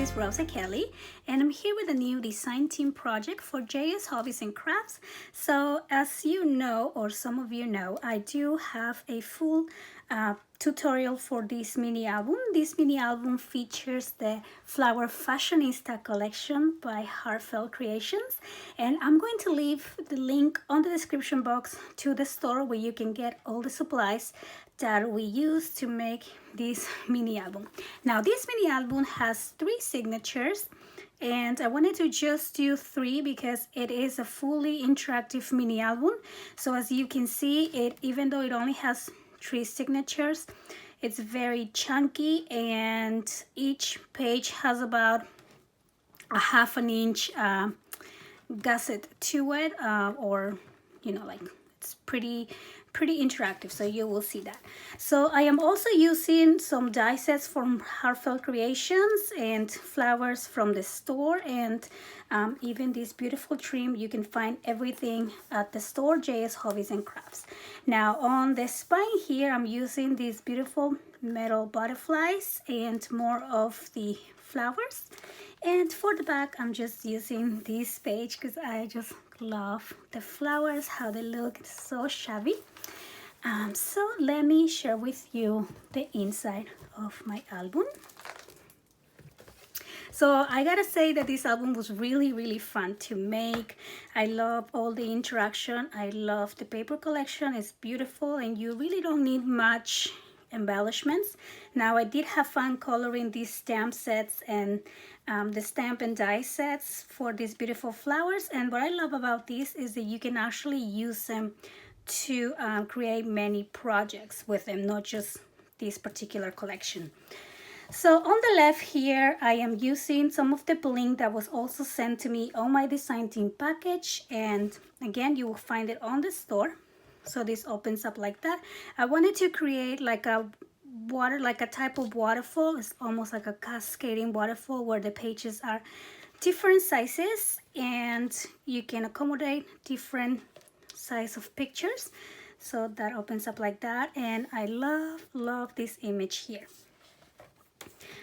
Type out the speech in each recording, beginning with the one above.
is Rosa Kelly, and I'm here with a new design team project for JS Hobbies and Crafts. So as you know, or some of you know, I do have a full tutorial for this mini album. This mini album features the Floral Fashionista collection by Heartfelt Creations, and I'm going to leave the link on the description box to the store where you can get all the supplies that we use to make this mini album. Now this mini album has 3 signatures, and I wanted to just do 3 because it is a fully interactive mini album. So as you can see, it, even though it only has 3 signatures, it's very chunky, and each page has about a ½ an inch gusset to it, or you know, like it's pretty interactive, so you will see that. So I am also using some die sets from Heartfelt Creations and flowers from the store, and even this beautiful trim. You can find everything at the store, JS Hobbies and Crafts. Now on the spine here, I'm using these beautiful metal butterflies and more of the flowers. And for the back, I'm just using this page because I just love the flowers, how they look so shabby. So let me share with you the inside of my album. So I gotta say that this album was really fun to make. I love all the interaction. I love the paper collection. It's beautiful, and you really don't need much embellishments. Now I did have fun coloring these stamp sets and the stamp and die sets for these beautiful flowers. And what I love about these is that you can actually use them to create many projects with them, not just this particular collection. So on the left here, I am using some of the bling that was also sent to me on my design team package, and again, you will find it on the store. So this opens up like that. I wanted to create like a type of waterfall. It's almost like a cascading waterfall where the pages are different sizes and you can accommodate different size of pictures. So that opens up like that, and I love this image here.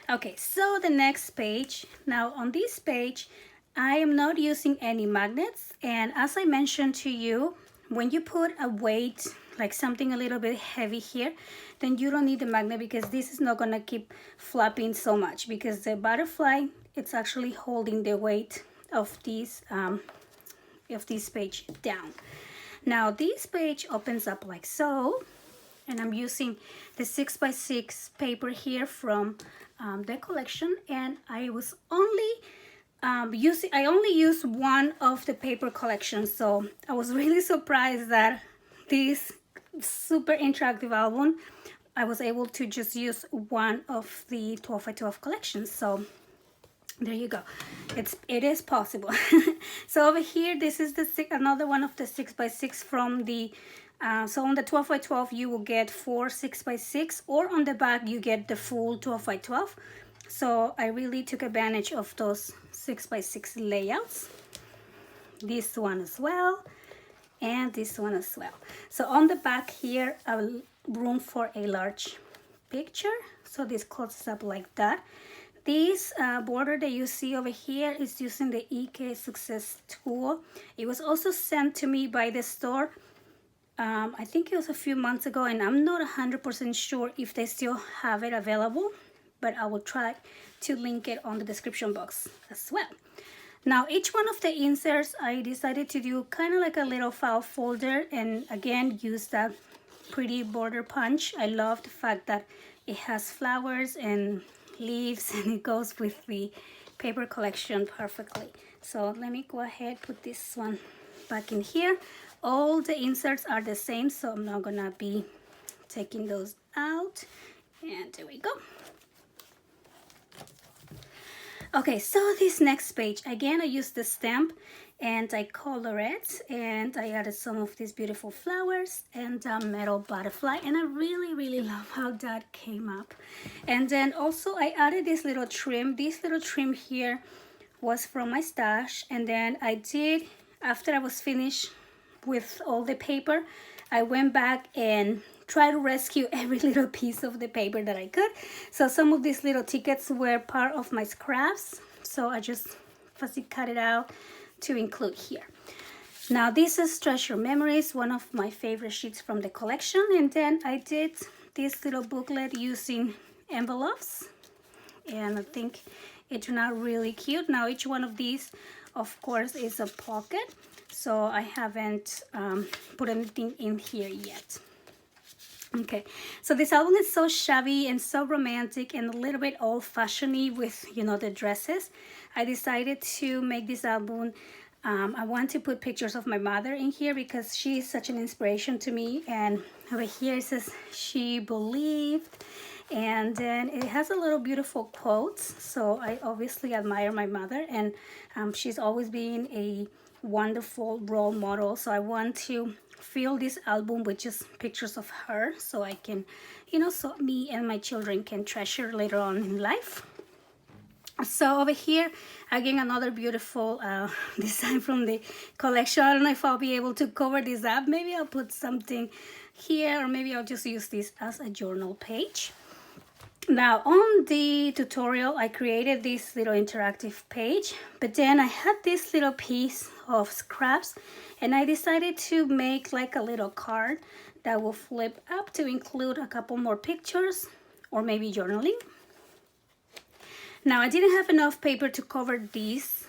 Okay, so the next page. Now on this page, I am not using any magnets, and as I mentioned to you, when you put a weight, like something a little bit heavy here, then you don't need the magnet because this is not gonna keep flapping so much, because the butterfly, it's actually holding the weight of this page down. Now this page opens up like so, and I'm using the 6x6 paper here from the collection, and I was only I only used one of the paper collection, so I was really surprised that this super interactive album, I was able to just use one of the 12x12 collections. So there you go, it is possible. So over here, this is another one of the 6x6 from the so on the 12x12 you will get 4 6x6, or on the back you get the full 12x12. So I really took advantage of those 6x6 layouts. This one as well, and this one as well. So on the back here, room for a large picture. So this closes up like that. This border that you see over here is using the EK Success tool. It was also sent to me by the store. I think it was a few months ago, and I'm not 100% sure if they still have it available, but I will try to link it on the description box as well. Now each one of the inserts, I decided to do kind of like a little file folder, and again use that pretty border punch. I love the fact that it has flowers and leaves, and it goes with the paper collection perfectly. So let me go ahead, put this one back in here. All the inserts are the same, so I'm not gonna be taking those out. And there we go. Okay, so this next page, again, I used the stamp and I color it, and I added some of these beautiful flowers and a metal butterfly, and I really love how that came up. And then also I added this little trim. This little trim here was from my stash, and then I did, after I was finished with all the paper, I went back and try to rescue every little piece of the paper that I could. So some of these little tickets were part of my scraps, so I just fussy cut it out to include here. Now this is Treasure Memories, one of my favorite sheets from the collection, and then I did this little booklet using envelopes, and I think it turned out really cute. Now each one of these, of course, is a pocket, so I haven't put anything in here yet. Okay, so this album is so shabby and so romantic and a little bit old-fashioned with, you know, the dresses. I decided to make this album. I want to put pictures of my mother in here because she is such an inspiration to me. And over here it says she believed, and then it has a little beautiful quotes. So I obviously admire my mother, and she's always been a wonderful role model. So I want to fill this album with just pictures of her, so I can, you know, so me and my children can treasure later on in life. So over here, again, another beautiful design from the collection. I don't know if I'll be able to cover this up. Maybe I'll put something here, or maybe I'll just use this as a journal page. Now on the tutorial, I created this little interactive page, but then I had this little piece of scraps, and I decided to make like a little card that will flip up to include a couple more pictures or maybe journaling. Now I didn't have enough paper to cover these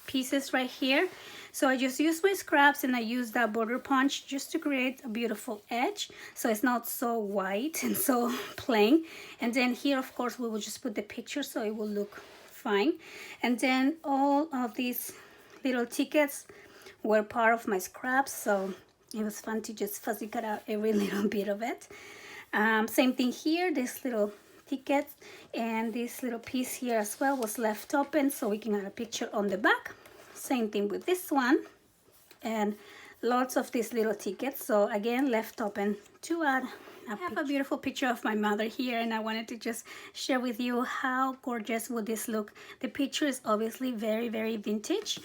pieces right here, so I just used my scraps and I used that border punch just to create a beautiful edge, so it's not so white and so plain. And then here, of course, we will just put the picture so it will look fine. And then all of these little tickets were part of my scraps, so it was fun to just fussy cut out every little bit of it. Same thing here, this little ticket and this little piece here as well was left open, so we can add a picture on the back. Same thing with this one, and lots of these little tickets, so again left open to add a picture. I have a beautiful picture of my mother here, and I wanted to just share with you how gorgeous would this look. The picture is obviously very, very vintage.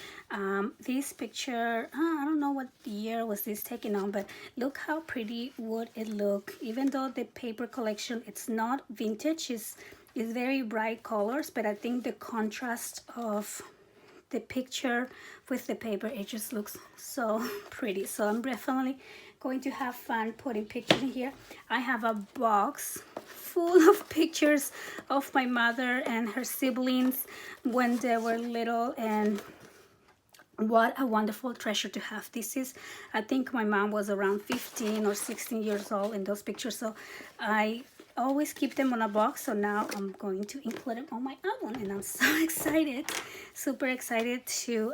This picture, I don't know what year was this taken on, but look how pretty would it look. Even though the paper collection, it's not vintage, it's very bright colors, but I think the contrast of the picture with the paper, it just looks so pretty. So I'm definitely going to have fun putting pictures in here. I have a box full of pictures of my mother and her siblings when they were little, and what a wonderful treasure to have. This is, I think my mom was around 15 or 16 years old in those pictures, so I always keep them on a box. So now I'm going to include them on my album, and I'm so excited, super excited to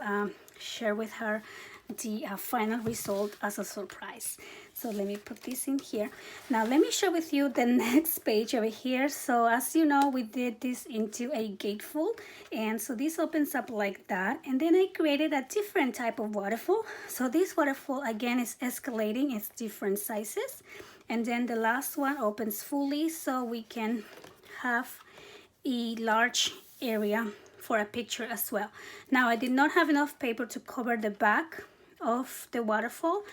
share with her the final result as a surprise. So let me put this in here. Now let me share with you the next page over here. So as you know, we did this into a gatefold, and so this opens up like that, and then I created a different type of waterfall. So this waterfall again is escalating, it's different sizes, and then the last one opens fully, so we can have a large area for a picture as well. Now I did not have enough paper to cover the back of the waterfall,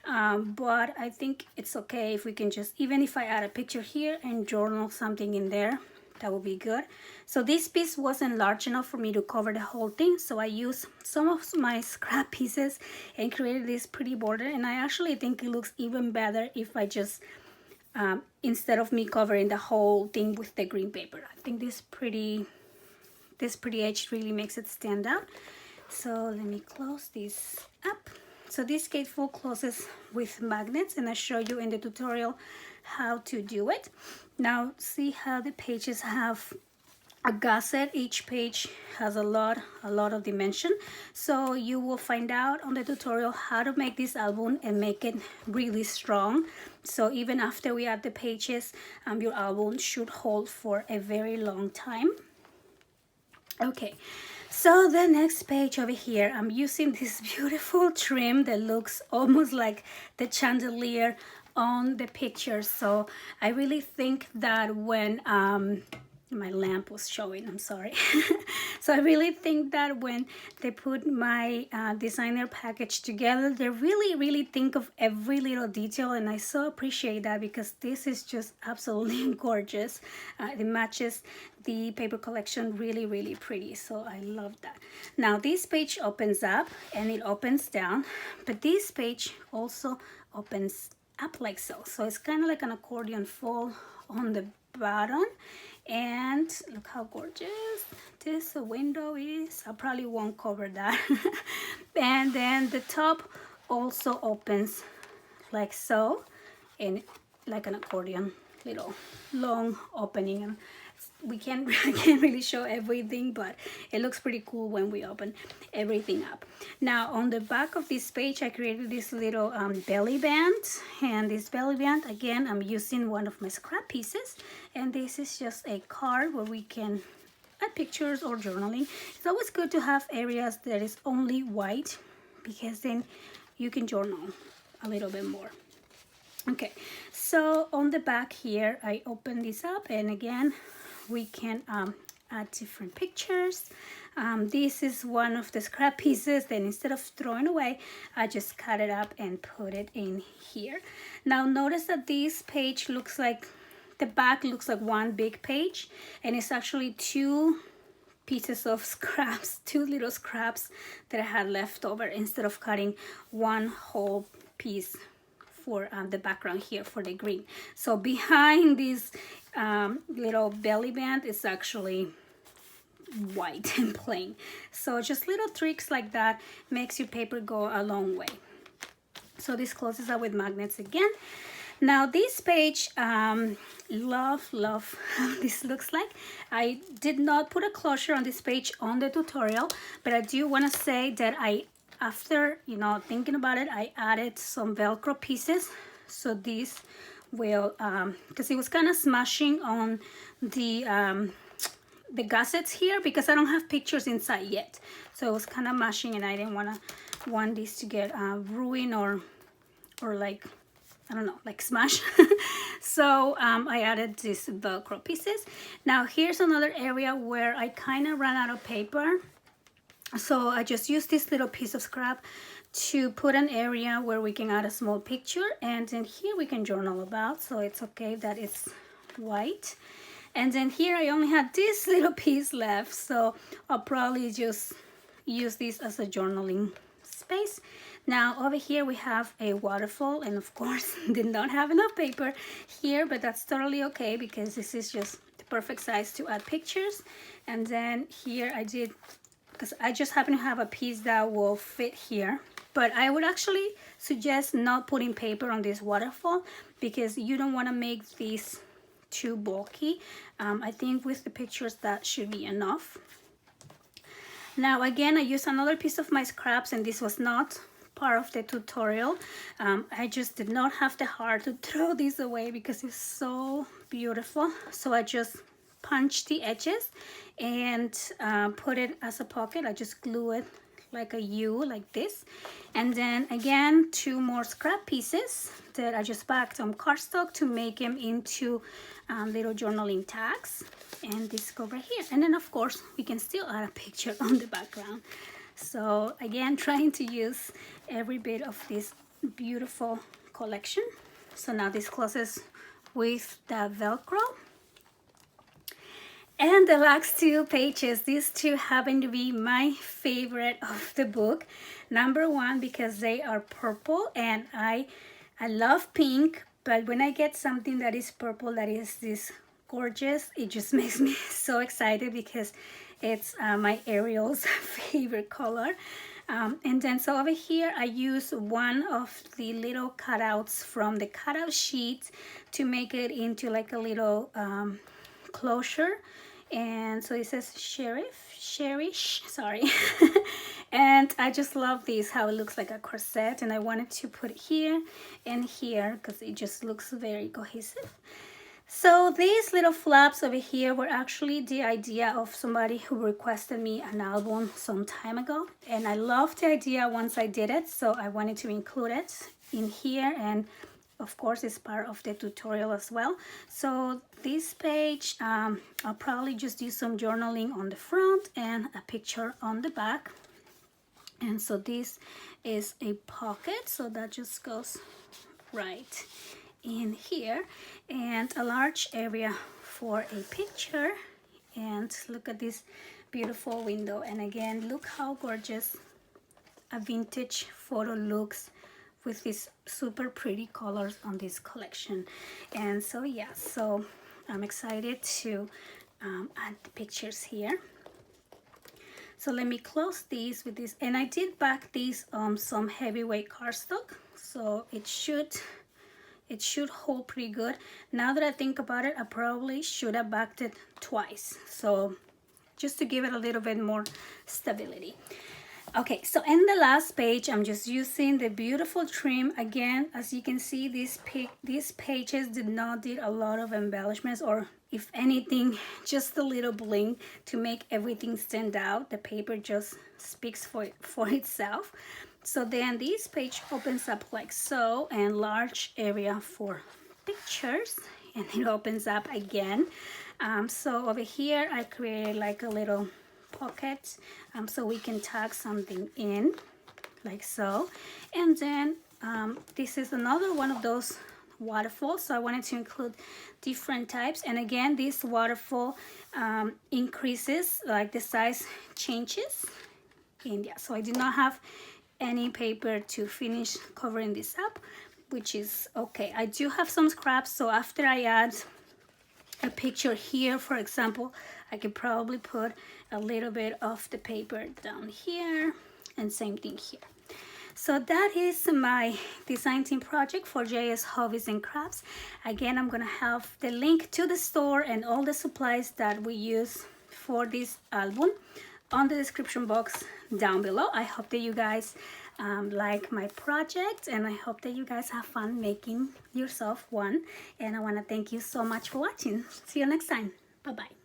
but I think it's okay if we can just, even if I add a picture here and journal something in there, that will be good. So this piece wasn't large enough for me to cover the whole thing, so I used some of my scrap pieces and created this pretty border, and I actually think it looks even better if I just instead of me covering the whole thing with the green paper. I think this pretty edge really makes it stand out. So let me close this up. So this gatefold closes with magnets, and I show you in the tutorial how to do it. Now see how the pages have a gusset. Each page has a lot of dimension, so you will find out on the tutorial how to make this album and make it really strong, so even after we add the pages, your album should hold for a very long time. Okay, so the next page over here, I'm using this beautiful trim that looks almost like the chandelier on the picture. So I really think that when My lamp was showing, I'm sorry. So I really think that when they put my designer package together, they really think of every little detail, and I so appreciate that because this is just absolutely gorgeous. It matches the paper collection really pretty, so I love that. Now this page opens up and it opens down, but this page also opens up like so. So it's kind of like an accordion fold on the bottom. And look how gorgeous this window is. I probably won't cover that. And then the top also opens like so, and like an accordion, little long opening. And I can't really show everything, but it looks pretty cool when we open everything up. Now on the back of this page, I created this little belly band, and this belly band, again, I'm using one of my scrap pieces, and this is just a card where we can add pictures or journaling. It's always good to have areas that is only white, because then you can journal a little bit more. Okay, so on the back here, I open this up, and again, we can add different pictures. This is one of the scrap pieces, then instead of throwing away, I just cut it up and put it in here. Now notice that this page looks like, the back looks like one big page, and it's actually two pieces of scraps, two little scraps that I had left over instead of cutting one whole piece for the background here for the green. So behind this little belly band is actually white and plain. So just little tricks like that makes your paper go a long way. So this closes up with magnets again. Now this page, love how this looks like. I did not put a closure on this page on the tutorial, but I do want to say that after, you know, thinking about it, I added some Velcro pieces. So this will, because it was kind of smashing on the gussets here, because I don't have pictures inside yet. So it was kind of mashing, and I didn't want this to get ruined or like, I don't know, like smash. So I added these Velcro pieces. Now here's another area where I kind of ran out of paper. So I just used this little piece of scrap to put an area where we can add a small picture, and then here we can journal about, so it's okay that it's white. And then here I only had this little piece left, so I'll probably just use this as a journaling space. Now over here we have a waterfall, and of course did not have enough paper here, but that's totally okay because this is just the perfect size to add pictures. And then here I did, because I just happen to have a piece that will fit here, but I would actually suggest not putting paper on this waterfall because you don't want to make these too bulky. I think with the pictures that should be enough. Now again, I used another piece of my scraps, and this was not part of the tutorial. I just did not have the heart to throw this away because it's so beautiful. So I just punched the edges and put it as a pocket. I just glue it like a U, like this. And then again, two more scrap pieces that I just packed on cardstock to make them into little journaling tags. And this go right here. And then of course we can still add a picture on the background. So again, trying to use every bit of this beautiful collection. So now this closes with the Velcro. And the last two pages, these two happen to be my favorite of the book. Number one, because they are purple, and I love pink, but when I get something that is purple, that is this gorgeous, it just makes me so excited because it's my Ariel's favorite color. And then so over here I use one of the little cutouts from the cutout sheet to make it into like a little closure. And so it says cherish, sorry. And I just love this, how it looks like a corset, and I wanted to put it here and here because it just looks very cohesive. So these little flaps over here were actually the idea of somebody who requested me an album some time ago, and I loved the idea once I did it, so I wanted to include it in here. And of course is part of the tutorial as well. So this page, I'll probably just do some journaling on the front and a picture on the back. And so this is a pocket, so that just goes right in here, and a large area for a picture. And look at this beautiful window, and again, look how gorgeous a vintage photo looks with these super pretty colors on this collection. And so yeah, so I'm excited to add the pictures here. So let me close these with this, and I did back these some heavyweight cardstock, so it should hold pretty good. Now that I think about it, I probably should have backed it twice, so just to give it a little bit more stability. Okay, so in the last page, I'm just using the beautiful trim. Again, as you can see, these pages did not do a lot of embellishments, or if anything, just a little bling to make everything stand out. The paper just speaks for itself. So then this page opens up like so, and large area for pictures, and it opens up again. So over here, I created like a little pocket so we can tag something in like so. And then this is another one of those waterfalls, so I wanted to include different types. And again, this waterfall increases, like the size changes. And yeah, so I did not have any paper to finish covering this up, which is okay. I do have some scraps, so after I add a picture here, for example, I could probably put a little bit of the paper down here, and same thing here. So that is my design team project for JS Hobbies and Crafts. Again, I'm gonna have the link to the store and all the supplies that we use for this album on the description box down below. I hope that you guys like my project, and I hope that you guys have fun making yourself one. And I want to thank you so much for watching. See you next time. Bye bye.